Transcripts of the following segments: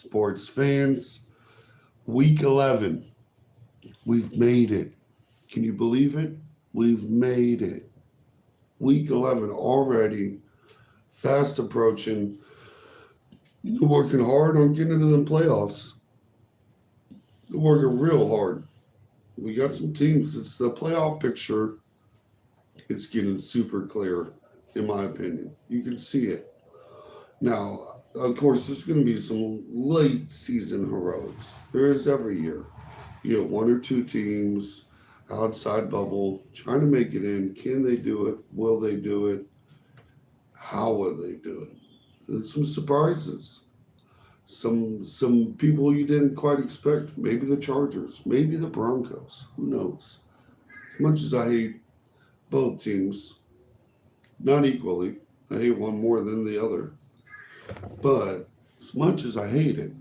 sports fans. Week 11. We've made it. Can you believe it? We've made it. Week 11 already. Fast approaching. We're working hard on getting into the playoffs. We're working real hard. We got some teams. It's the playoff picture. It's getting super clear, in my opinion. You can see it. Now, of course, there's going to be some late season heroics. There is every year. You get one or two teams outside bubble trying to make it in. Can they do it? Will they do it? How will they do it? There's some surprises. Some people you didn't quite expect. Maybe the Chargers. Maybe the Broncos. Who knows? As much as I hate both teams, not equally. I hate one more than the other. But as much as I hate it,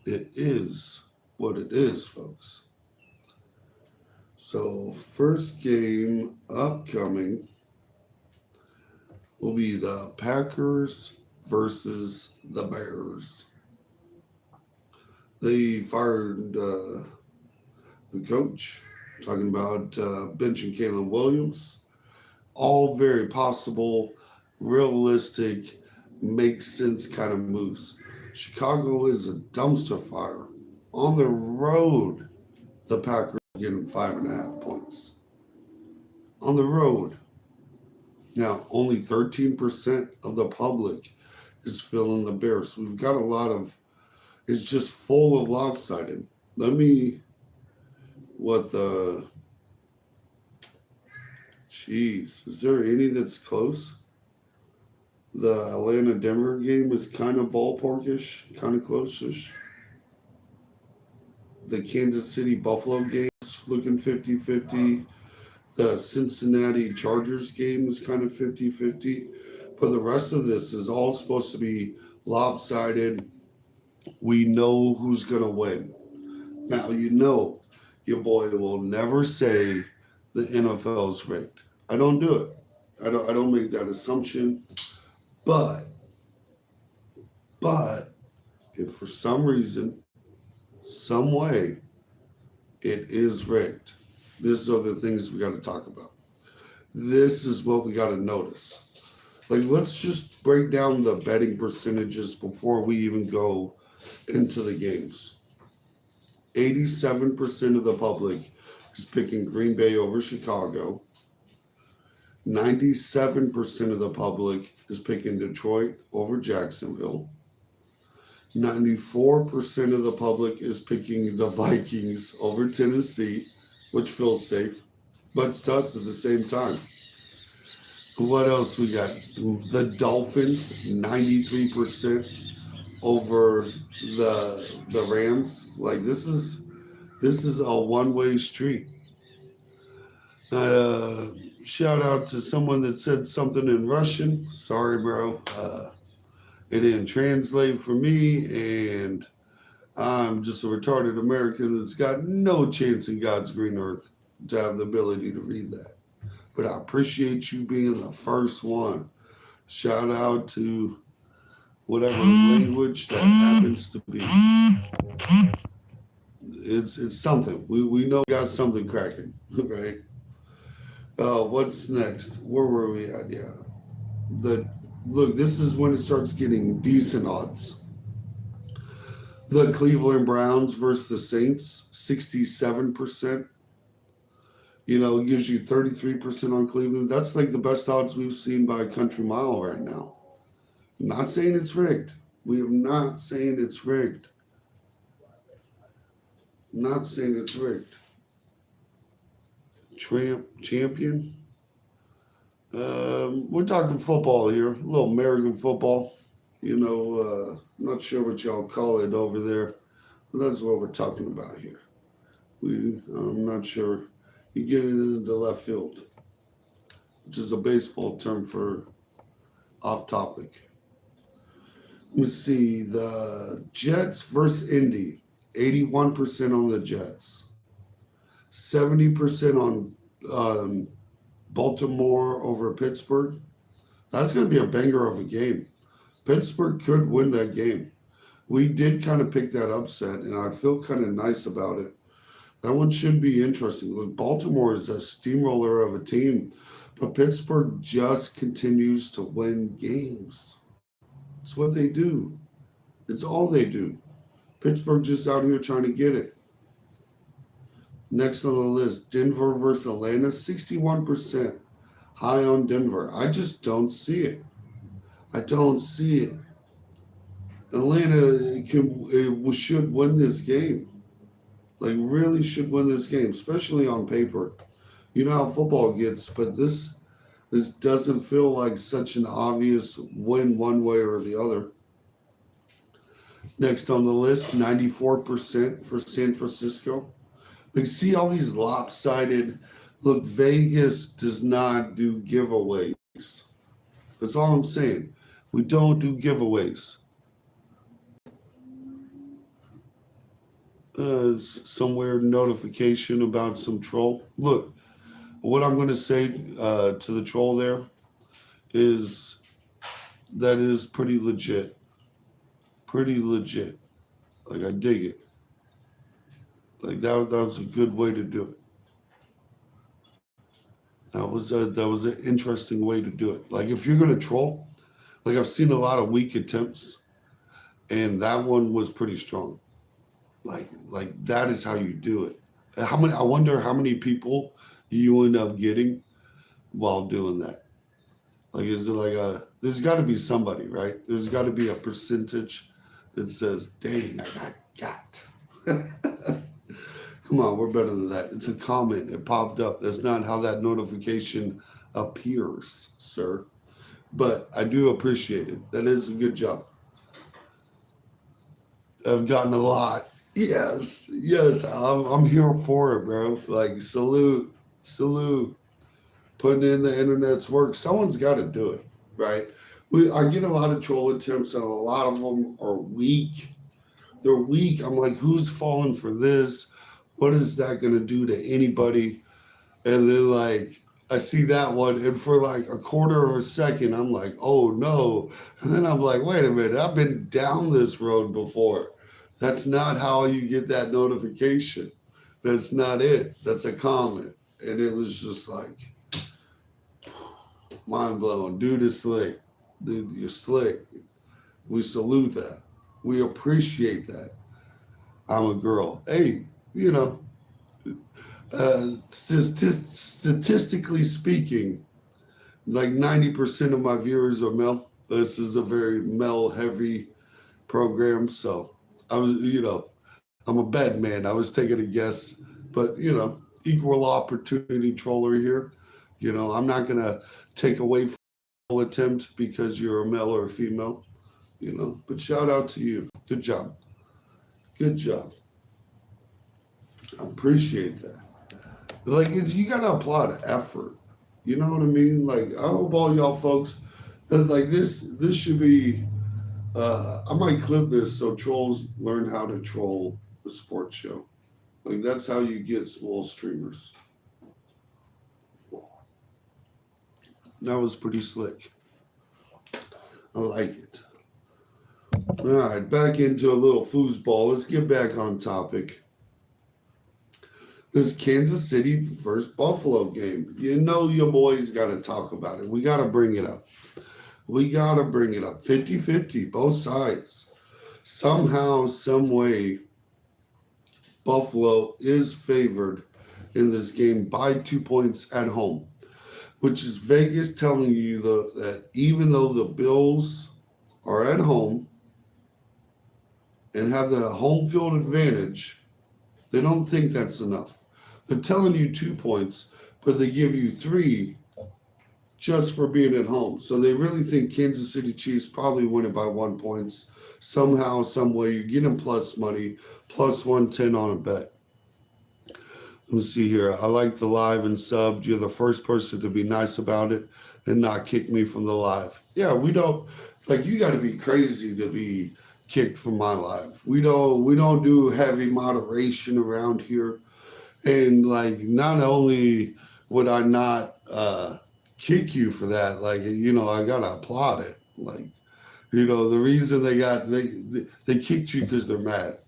it is what it is, folks. So, first game upcoming will be the Packers versus the Bears. They fired the coach, talking about benching Caleb Williams. All very possible, realistic, makes sense kind of moves. Chicago is a dumpster fire. On the road, the Packers are getting 5.5 points. On the road. Now, only 13% of the public is feeling the Bears. We've got a lot of, it's just full of lopsided. Is there any that's close? The Atlanta-Denver game is kind of ballparkish, kind of close-ish. The Kansas City-Buffalo game is looking 50-50. The Cincinnati Chargers game is kind of 50-50. But the rest of this is all supposed to be lopsided. We know who's going to win. Now, you know your boy will never say the NFL is rigged. I don't do it. I don't make that assumption. But if for some reason, some way, it is rigged, these are the things we got to talk about. This is what we got to notice. Like, let's just break down the betting percentages before we even go into the games. 87% of the public is picking Green Bay over Chicago. 97% of the public is picking Detroit over Jacksonville. 94% of the public is picking the Vikings over Tennessee, which feels safe, but sus at the same time. What else we got? The Dolphins, 93% over the Rams. Like, this is a one-way street. Shout out to someone that said something in Russian. Sorry, bro. It didn't translate for me, and I'm just a retarded American that's got no chance in God's green earth to have the ability to read that. But I appreciate you being the first one. Shout out to whatever language that happens to be. It's something. We know we got something cracking, right? What's next? Where were we at? Yeah. Look, this is when it starts getting decent odds. The Cleveland Browns versus the Saints, 67%. You know, it gives you 33% on Cleveland. That's like the best odds we've seen by a country mile right now. I'm not saying it's rigged. We are not saying it's rigged. I'm not saying it's rigged. Champion. We're talking football here, a little American football. You know, not sure what y'all call it over there, but that's what we're talking about here. I'm not sure. You get it into left field, which is a baseball term for off topic. Let me see, the Jets versus Indy, 81% on the Jets, 70% on Baltimore over Pittsburgh. That's going to be a banger of a game. Pittsburgh could win that game. We did kind of pick that upset, and I feel kind of nice about it. That one should be interesting. Look, Baltimore is a steamroller of a team, but Pittsburgh just continues to win games. It's what they do. It's all they do. Pittsburgh just out here trying to get it. Next on the list, Denver versus Atlanta, 61% high on Denver. I just don't see it. I don't see it. Atlanta should win this game. Like, really should win this game, especially on paper. You know how football gets, but this doesn't feel like such an obvious win one way or the other. Next on the list, 94% for San Francisco. Like, see all these lopsided. Look, Vegas does not do giveaways. That's all I'm saying. We don't do giveaways. Some weird notification about some troll. Look, what I'm going to say to the troll there is that is pretty legit. Pretty legit. Like, I dig it. Like, that was a good way to do it. That was an interesting way to do it. Like, if you're going to troll, like, I've seen a lot of weak attempts, and that one was pretty strong. Like that is how you do it. I wonder how many people you end up getting while doing that. Like, is it like there's got to be somebody, right? There's got to be a percentage that says, dang, I got. Come on, we're better than that. It's a comment. It popped up. That's not how that notification appears, sir. But I do appreciate it. That is a good job. I've gotten a lot. Yes, I'm here for it, bro. Like, salute. Putting in the internet's work. Someone's got to do it, right? I get a lot of troll attempts, and a lot of them are weak. They're weak. I'm like, who's falling for this? What is that going to do to anybody? And then, like, I see that one, and for like a quarter of a second, I'm like, oh no. And then I'm like, wait a minute, I've been down this road before. That's not how you get that notification. That's not it. That's a comment. And it was just like, mind blowing. Dude is slick. Dude, you're slick. We salute that. We appreciate that. I'm a girl. Hey, you know, statistically speaking, like 90% of my viewers are male. This is a very male heavy program. So I was, I'm a bad man. I was taking a guess, but equal opportunity troller here. I'm not going to take away from the attempt because you're a male or a female, but shout out to you. Good job. Good job. I appreciate that. Like, you got to applaud effort. You know what I mean? Like, I hope all y'all folks, like this should be, I might clip this so trolls learn how to troll the sports show. Like, that's how you get small streamers. That was pretty slick. I like it. All right, back into a little foosball. Let's get back on topic. This Kansas City versus Buffalo game. Your boys got to talk about it. We got to bring it up. 50-50, both sides. Somehow, some way, Buffalo is favored in this game by 2 points at home, which is Vegas telling you that even though the Bills are at home and have the home field advantage, they don't think that's enough. They're telling you 2 points, but they give you 3 just for being at home. So they really think Kansas City Chiefs probably win it by 1 point. Somehow, some way, you're getting plus money, plus 110 on a bet. Let me see here. I like the live and subbed. You're the first person to be nice about it and not kick me from the live. Yeah, we don't, like, you got to be crazy to be kicked from my live. We don't do heavy moderation around here. And, like, not only would I not kick you for that, like, I got to applaud it. Like, The reason they kicked you because they're mad.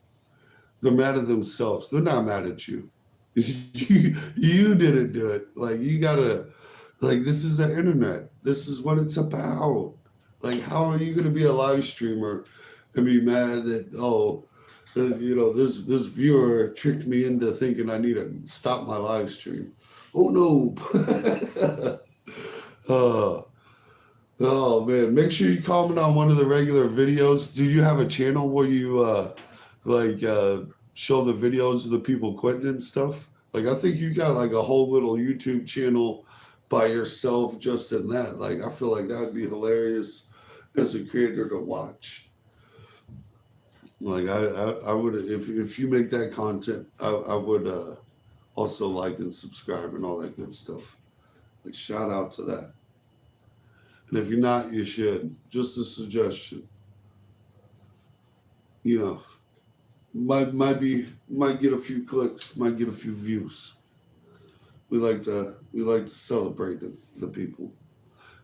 They're mad at themselves. They're not mad at you. You didn't do it. Like you gotta like this is the internet. This is what it's about. Like how are you gonna be a live streamer and be mad that this viewer tricked me into thinking I need to stop my live stream. Oh no. uh, oh man. Make sure you comment on one of the regular videos. Do you have a channel where you like show the videos of the people quitting and stuff? Like I think you got like a whole little YouTube channel by yourself just in that. Like I feel like that would be hilarious as a creator to watch. Like I would if you make that content, I would also like and subscribe and all that good stuff. Like shout out to that. And if you're not, you should. Just a suggestion. You know, might get a few clicks, might get a few views. We like to celebrate the people.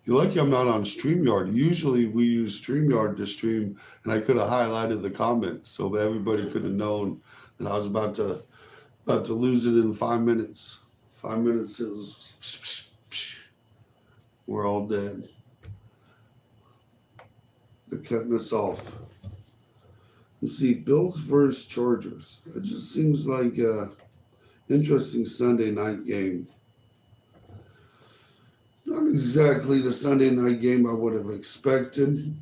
You're lucky I'm not on StreamYard. Usually we use StreamYard to stream, and I could have highlighted the comments so everybody could have known that I was about to lose it in 5 minutes. 5 minutes, it was we're all dead. They're cutting us off. Let's see, Bills versus Chargers. It just seems like an interesting Sunday night game. Not exactly the Sunday night game I would have expected.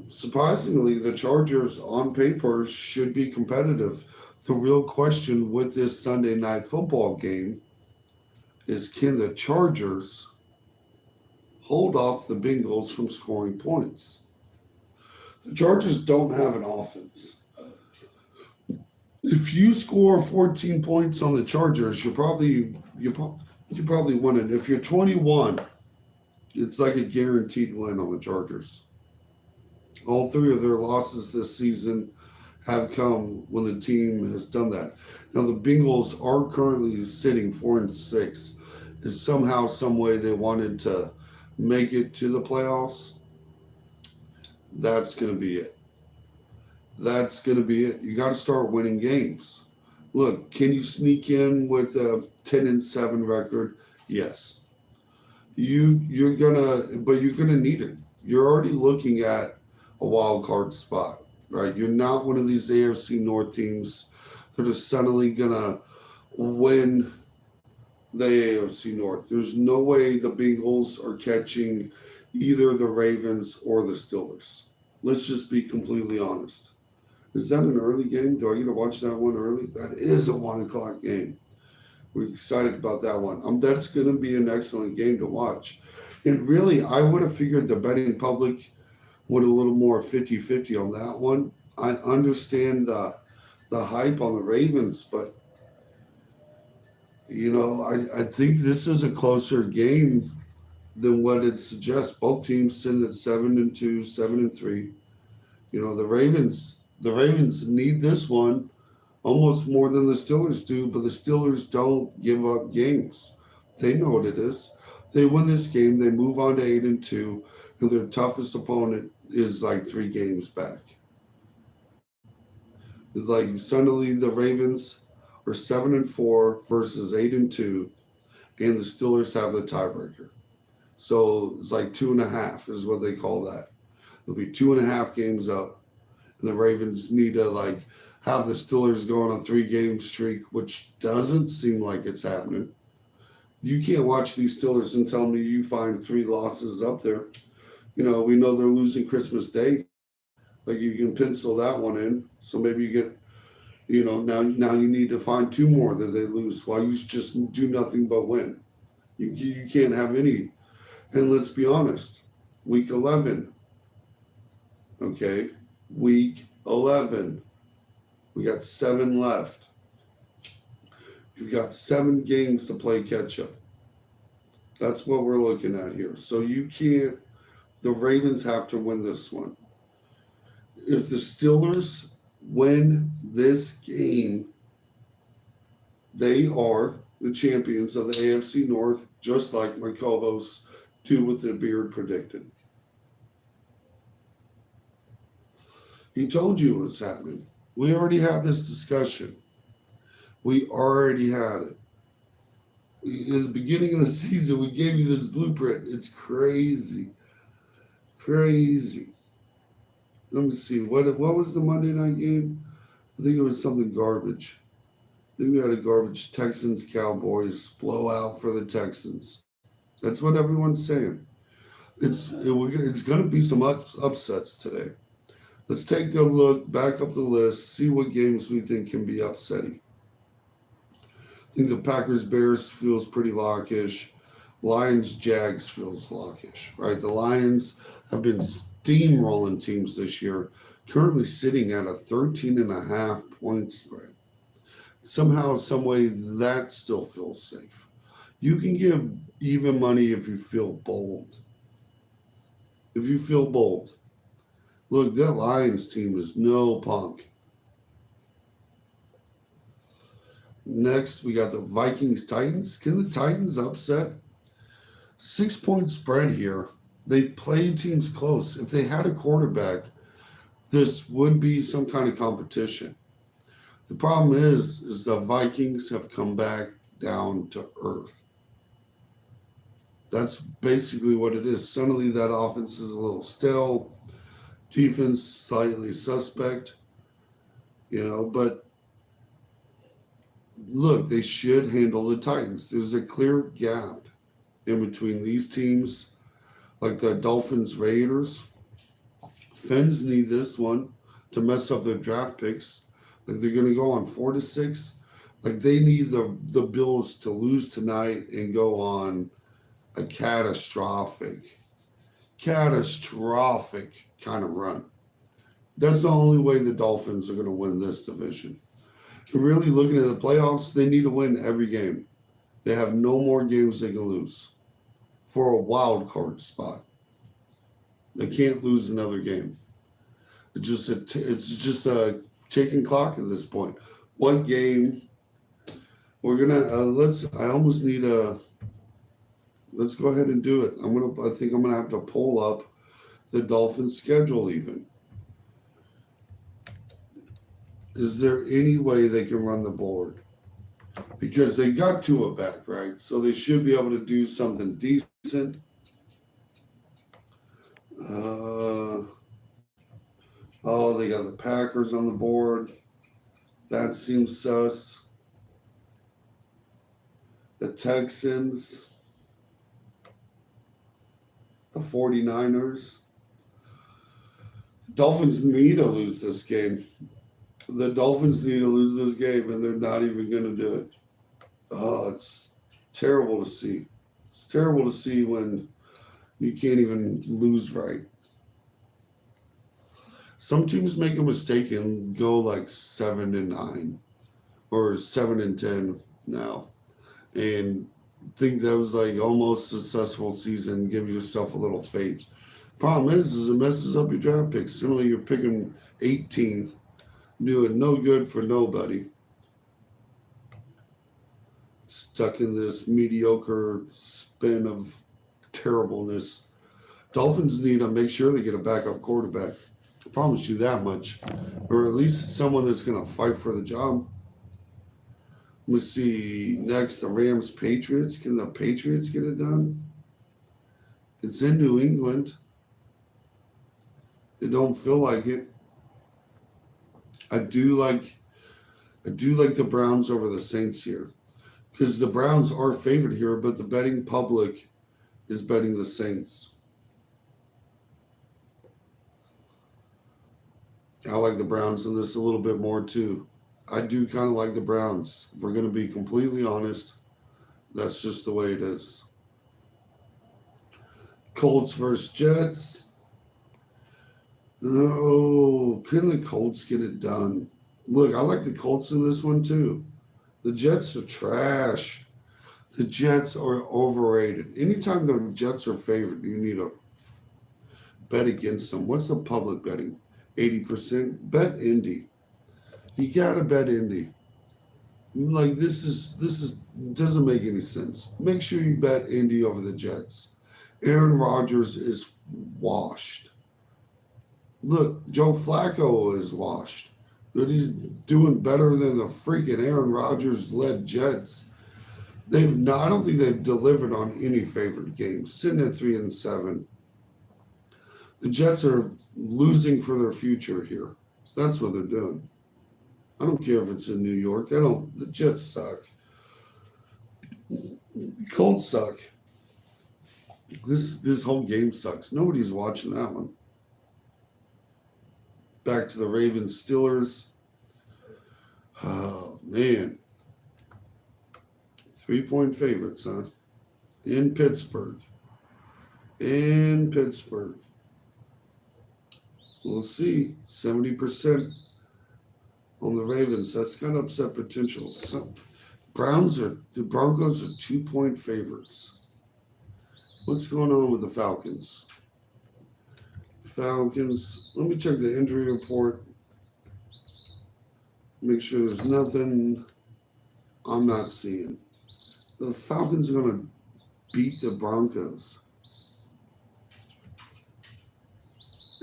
Surprisingly, the Chargers on paper should be competitive. The real question with this Sunday night football game is can the Chargers hold off the Bengals from scoring points? The Chargers don't have an offense. If you score 14 points on the Chargers, you probably win it. If you're 21, it's like a guaranteed win on the Chargers. All three of their losses this season have come when the team has done that. Now the Bengals are currently sitting 4-6. If somehow, some way they wanted to make it to the playoffs, that's going to be it. That's going to be it. You got to start winning games. Look, can you sneak in with a 10-7 record? Yes. You're gonna need it. You're already looking at a wild card spot, right? You're not one of these AFC North teams that are suddenly gonna win the AFC North. There's no way the Bengals are catching either the Ravens or the Steelers. Let's just be completely honest. Is that an early game? Do I get to watch that one early? That is a 1:00 game. We're excited about that one. That's going to be an excellent game to watch. And really, I would have figured the betting public would a little more 50-50 on that one. I understand the hype on the Ravens, but I think this is a closer game than what it suggests. Both teams sitting at 7-2, 7-3. The Ravens need this one almost more than the Steelers do, but the Steelers don't give up games. They know what it is. They win this game, they move on to 8-2, and their toughest opponent is like 3 games back. It's like suddenly the Ravens are 7-4 versus 8-2, and the Steelers have the tiebreaker. So it's like 2.5 is what they call that. It'll be 2.5 games up, and the Ravens need to have the Steelers go on a 3-game streak, which doesn't seem like it's happening. You can't watch these Steelers and tell me you find 3 losses up there. We know they're losing Christmas Day. Like you can pencil that one in. So maybe you get, now you need to find 2 more that they lose while you just do nothing but win. You can't have any. And let's be honest, week 11. Okay, week 11. We got 7 left. You've got 7 games to play catch up. That's what we're looking at here. So the Ravens have to win this one. If the Steelers win this game, they are the champions of the AFC North, just like my co-host, Two with the Beard, predicted. He told you what was happening. We already had this discussion. We already had it. In the beginning of the season, we gave you this blueprint. It's crazy. Crazy. Let me see. What was the Monday night game? I think it was something garbage. I think we had a garbage Texans Cowboys blowout for the Texans. That's what everyone's saying. It's going to be some upsets today. Let's take a look back up the list, see what games we think can be upsetting. I think the Packers Bears feels pretty lockish. Lions Jags feels lockish, right? The Lions have been steamrolling teams this year, currently sitting at a 13.5 point spread. Somehow, some way, that still feels safe. You can give even money if you feel bold. If you feel bold. Look, that Lions team is no punk. Next, we got the Vikings Titans. Can the Titans upset? 6 point spread here. They played teams close. If they had a quarterback, this would be some kind of competition. The problem is the Vikings have come back down to earth. That's basically what it is. Suddenly that offense is a little stale. Defense slightly suspect. But look, they should handle the Titans. There's a clear gap in between these teams, like the Dolphins Raiders. Fins need this one to mess up their draft picks. Like they're going to go on 4-6. Like they need the Bills to lose tonight and go on a catastrophic kind of run. That's the only way the Dolphins are going to win this division. Really looking at the playoffs, they need to win every game. They have no more games they can lose for a wild card spot. They can't lose another game. It's just a ticking clock at this point. What game we're gonna let's go ahead and do it. I think I'm gonna have to pull up the Dolphins schedule even. Is there any way they can run the board? Because they got Tua back, right? So they should be able to do something decent. They got the Packers on the board. That seems sus. The Texans. The 49ers. The Dolphins need to lose this game. The Dolphins need to lose this game, and they're not even going to do it. Oh, it's terrible to see. It's terrible to see when you can't even lose right. Some teams make a mistake and go like 7-9 or 7-10 now, and think that was like almost a successful season. Give yourself a little faith. Problem is it messes up your draft picks. Suddenly you're picking 18th, doing no good for nobody. Stuck in this mediocre spin of terribleness. Dolphins need to make sure they get a backup quarterback. I promise you that much. Or at least someone that's going to fight for the job. Let's see. Next, the Rams Patriots. Can the Patriots get it done? It's in New England. It don't feel like it. I do like the Browns over the Saints here. Because the Browns are favored here, but the betting public is betting the Saints. I like the Browns in this a little bit more too. I do kind of like the Browns. If we're going to be completely honest, that's just the way it is. Colts versus Jets. No, can the Colts get it done? Look, I like the Colts in this one too. The Jets are trash. The Jets are overrated. Anytime the Jets are favored, you need to bet against them. What's the public betting? 80%. Bet Indy. You gotta bet Indy. Like this doesn't make any sense. Make sure you bet Indy over the Jets. Aaron Rodgers is washed. Look, Joe Flacco is washed. But he's doing better than the freaking Aaron Rodgers led Jets. They've not. I don't think they've delivered on any favorite games. Sitting at 3-7. The Jets are losing for their future here. That's what they're doing. I don't care if it's in New York. They don't. The Jets suck. The Colts suck. This whole game sucks. Nobody's watching that one. Back to the Ravens Steelers. Oh man. 3-point favorites, huh? In Pittsburgh. We'll see. 70% on the Ravens. That's got upset potential. The Broncos are 2-point favorites. What's going on with the Falcons? Let me check the injury report. Make sure there's nothing I'm not seeing. The Falcons are going to beat the Broncos.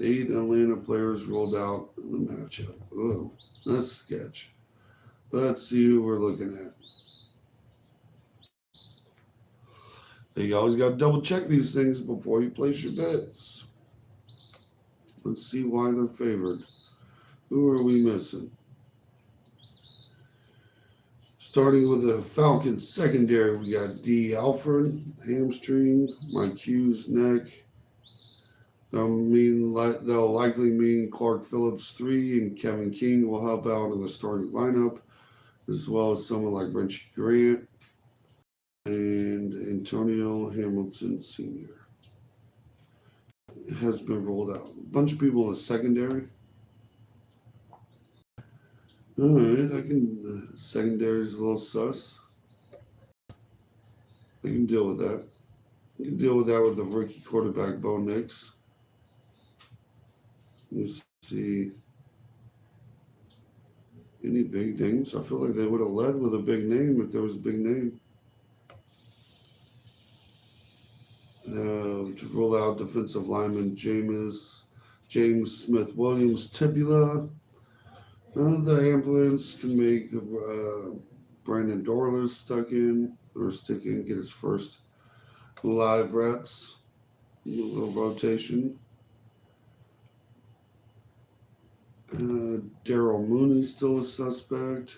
8 Atlanta players rolled out in the matchup. Oh, that's sketch. Let's see who we're looking at. You always got to double check these things before you place your bets. Let's see why they're favored. Who are we missing? Starting with the Falcons secondary, we got D. Alford, hamstring, Mike Hughes, neck. They'll likely mean Clark Phillips 3 and Kevin King will help out in the starting lineup, as well as someone like Richie Grant and Antonio Hamilton Sr. Has been rolled out. A bunch of people in the secondary. All right, secondary is a little sus. I can deal with that. I can deal with that with the rookie quarterback, Bo Nix. Let's see. Any big names? I feel like they would have led with a big name if there was a big name. To roll out defensive lineman James Smith-Williams Tibula. The ambulance can make Brandon Dorlus stick in, get his first live reps. A little rotation. Daryl Mooney's still a suspect.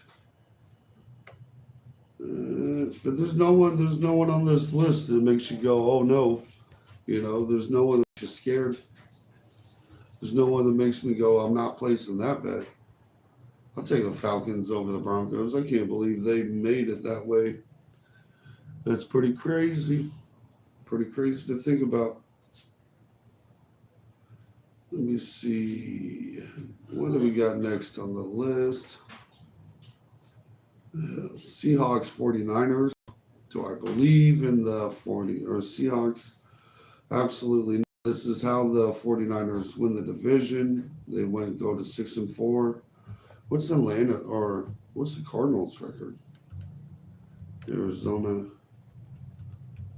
But there's no one on this list that makes you go, oh no. There's no one that makes you scared. There's no one that makes me go, I'm not placing that bet. I'll take the Falcons over the Broncos. I can't believe they made it that way. That's pretty crazy. Pretty crazy to think about. Let me see. What do we got next on the list? Seahawks 49ers. Do I believe in the Seahawks? Absolutely not. This is how the 49ers win the division. They go to 6-4. What's Atlanta or what's the Cardinals record? Arizona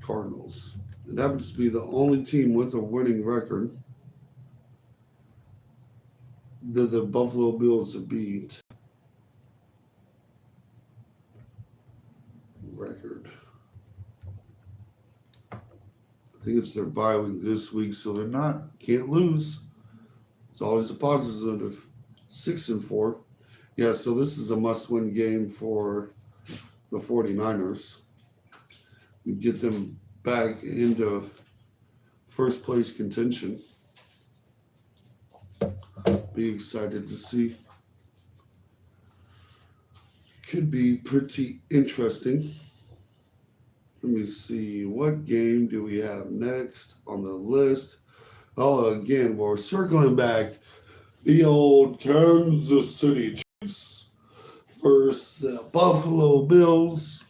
Cardinals. It happens to be the only team with a winning record that the Buffalo Bills have beat. Record. I think it's their bye week this week, so they're can't lose. It's always a positive. 6-4. Yeah, so this is a must-win game for the 49ers. We get them back into first place contention. Be excited to see. Could be pretty interesting. Let me see. What game do we have next on the list? Oh, again, we're circling back. The old Kansas City Chiefs versus the Buffalo Bills.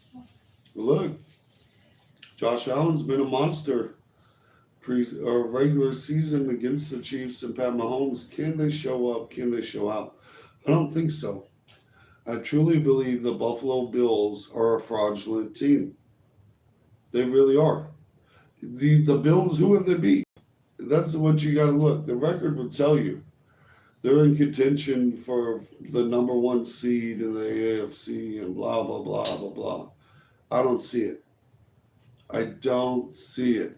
Look, Josh Allen's been a monster regular season against the Chiefs and Pat Mahomes. Can they show up? Can they show out? I don't think so. I truly believe the Buffalo Bills are a fraudulent team. They really are. The Bills, who have they beat? That's what you got to look. The record will tell you. They're in contention for the number one seed in the AFC and blah, blah, blah, blah, blah. I don't see it. I don't see it.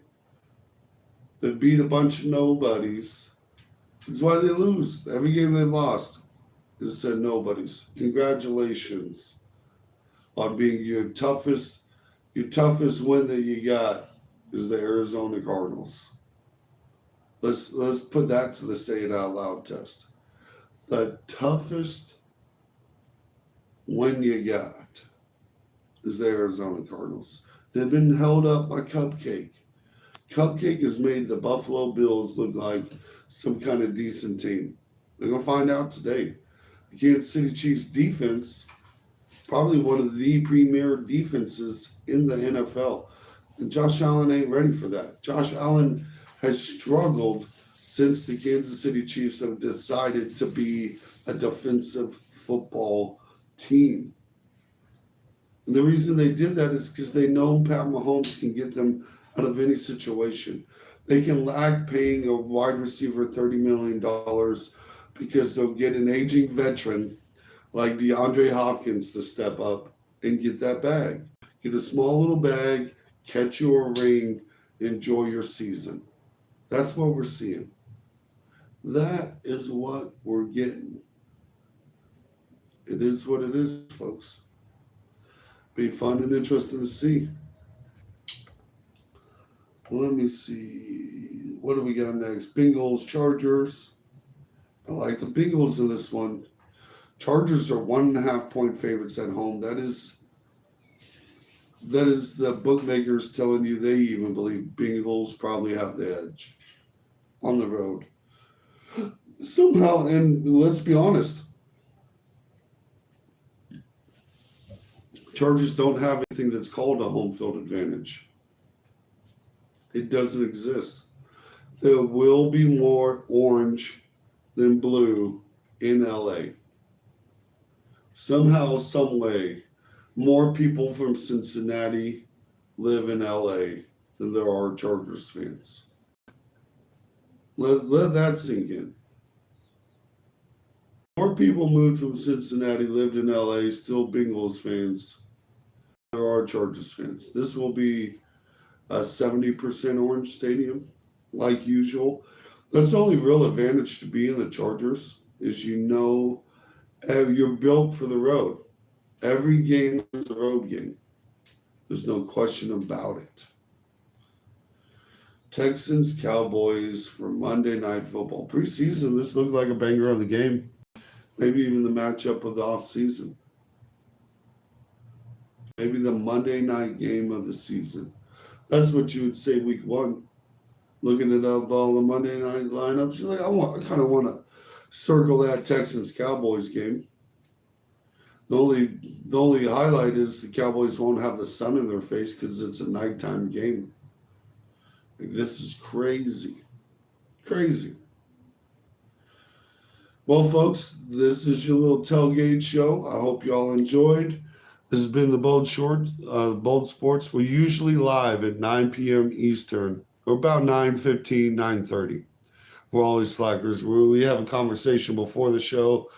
They beat a bunch of nobodies. That's why they lose. Every game they lost is to nobodies. Congratulations on being your toughest win that you got is the Arizona Cardinals. Let's put that to the say it out loud test. The toughest win you got is the Arizona Cardinals. They've been held up by Cupcake. Cupcake has made the Buffalo Bills look like some kind of decent team. They're going to find out today. The Kansas City Chiefs defense, probably one of the premier defenses in the NFL. And Josh Allen ain't ready for that. Josh Allen has struggled since the Kansas City Chiefs have decided to be a defensive football team. And the reason they did that is because they know Pat Mahomes can get them out of any situation. They can lag paying a wide receiver $30 million because they'll get an aging veteran like DeAndre Hopkins to step up and get that bag. Get a small little bag, catch you a ring, enjoy your season. That's what we're seeing. That is what we're getting. It is what it is, folks. Be fun and interesting to see. Let me see. What do we got next? Bengals, Chargers. I like the Bengals in this one. Chargers are 1.5 point favorites at home. That is the bookmakers telling you they even believe Bengals probably have the edge on the road. Somehow, and let's be honest, Chargers don't have anything that's called a home field advantage. It doesn't exist. There will be more orange than blue in LA. Somehow, some way, more people from Cincinnati live in LA than there are Chargers fans. Let that sink in. More people moved from Cincinnati, lived in LA, still Bengals fans. There are Chargers fans. This will be a 70% orange stadium, like usual. That's the only real advantage to being the Chargers is you're built for the road. Every game is a road game. There's no question about it. Texans, Cowboys for Monday Night Football. Preseason, this looked like a banger of the game. Maybe even the matchup of the offseason. Maybe the Monday night game of the season. That's what you would say week one. Looking at all the Monday night lineups, you're like, I kind of want to circle that Texans Cowboys game. The only highlight is the Cowboys won't have the sun in their face because it's a nighttime game. Like, this is crazy. Crazy. Well, folks, this is your little tailgate show. I hope you all enjoyed. This has been the Bold Sports. We're usually live at 9 p.m. Eastern, or about 9:15, 9:30. We're always slackers. We have a conversation before the show.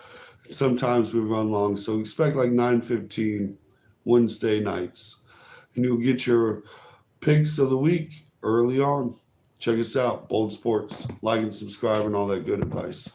Sometimes we run long, so expect like 9:15 Wednesday nights. And you'll get your picks of the week early on. Check us out, Bold Sports. Like and subscribe and all that good advice.